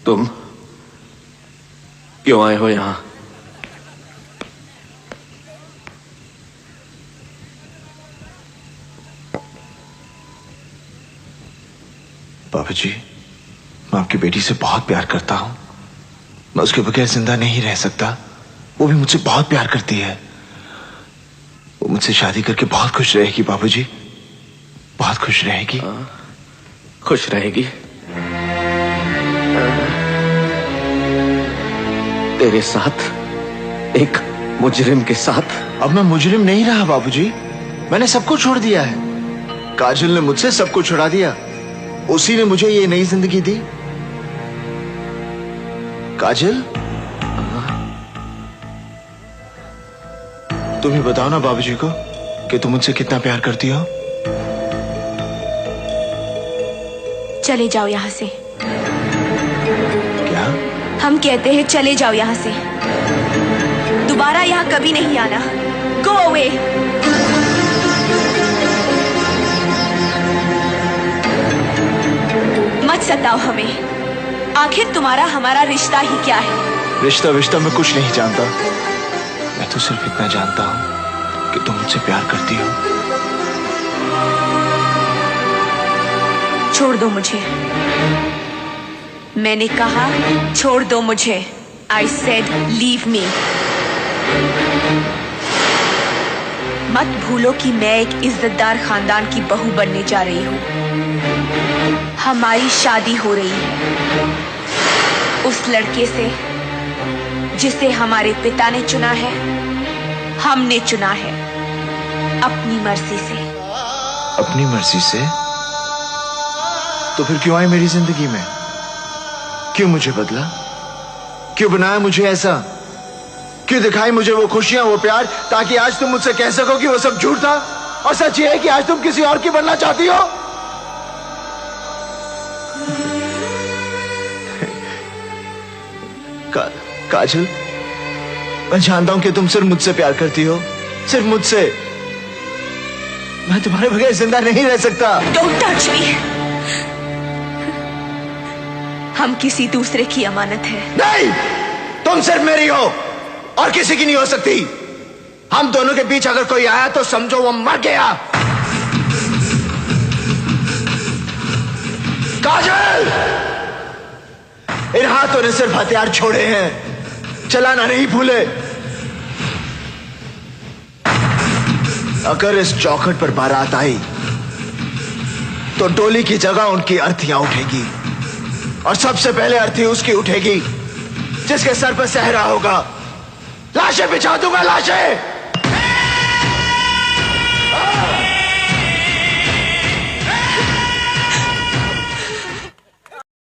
तुम क्यों आए हो यहां? बाबूजी, मैं आपकी बेटी से बहुत प्यार करता हूं। मैं उसके बगैर जिंदा नहीं रह सकता। वो भी मुझसे बहुत प्यार करती है। वो मुझसे शादी करके बहुत खुश रहेगी बाबूजी, बहुत खुश रहेगी। खुश रहेगी? तेरे साथ, एक मुजरिम के साथ? अब मैं मुजरिम नहीं रहा बाबूजी। मैंने सब कुछ छोड़ दिया है। काजल ने मुझसे सब कुछ छुड़ा दिया। उसी ने मुझे ये नई जिंदगी दी। काजल, तुम ही बताओ ना बाबूजी को कि तुम मुझसे कितना प्यार करती हो। चले जाओ यहां से। क्या? हम कहते हैं चले जाओ यहां से। दोबारा यहां कभी नहीं आना। Go away. मत सताओ हमें। आखिर तुम्हारा हमारा रिश्ता ही क्या है? रिश्ता मैं कुछ नहीं जानता। मैं तो सिर्फ इतना जानता हूं कि तुम मुझसे प्यार करती हो। छोड़ दो मुझे। मैंने कहा छोड़ दो मुझे। I said leave me। मत भूलो कि मैं एक इज्जतदार खानदान की बहू बनने जा रही हूं। हमारी शादी हो रही है उस लड़के से जिसे हमारे पिता ने चुना है, हमने चुना है अपनी मर्जी से। अपनी मर्जी से? तो फिर क्यों आई मेरी जिंदगी में? क्यों मुझे बदला? क्यों बनाया मुझे ऐसा? क्यों दिखाई मुझे वो खुशियां, वो प्यार, ताकि आज तुम मुझसे कह सको कि वो सब झूठ था और सच ये है कि आज तुम किसी और की बनना चाहती हो? काजल, मैं जानता हूं कि तुम सिर्फ मुझसे प्यार करती हो, सिर्फ मुझसे। मैं तुम्हारे बगैर जिंदा नहीं रह सकता। Don't touch me। हम किसी दूसरे की अमानत है। नहीं, तुम सिर्फ मेरी हो और किसी की नहीं हो सकती। हम दोनों के बीच अगर कोई आया तो समझो वो मर गया। काजल, इन हाथों ने सिर्फ हथियार छोड़े हैं, चलाना नहीं भूले। अगर इस चौखट पर बारात आई तो डोली की जगह उनकी अर्थियां उठेगी और सबसे पहले अर्थी उसकी उठेगी जिसके सर पर सहरा होगा। लाशें बिछा दूंगा, लाशें।